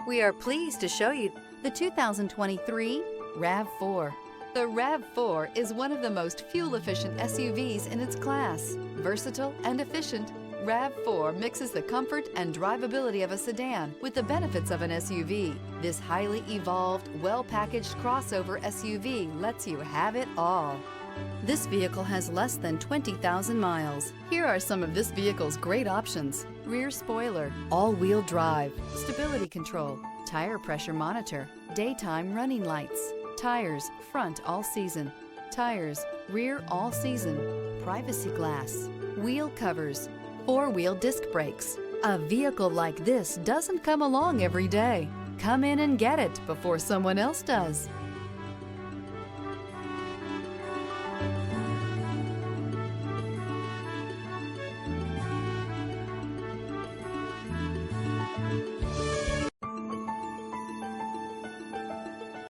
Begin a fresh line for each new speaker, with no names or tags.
We are pleased to show you the 2023 RAV4. The RAV4 is one of the most fuel-efficient SUVs in its class. Versatile and efficient, RAV4 mixes the comfort and drivability of a sedan with the benefits of an SUV. This highly evolved, well-packaged crossover SUV lets you have it all. This vehicle has less than 20,000 miles. Here are some of this vehicle's great options: rear spoiler, all-wheel drive, stability control, tire pressure monitor, daytime running lights, tires front all season, tires rear all season, privacy glass, wheel covers, four-wheel disc brakes. A vehicle like this doesn't come along every day. Come in and get it before someone else does.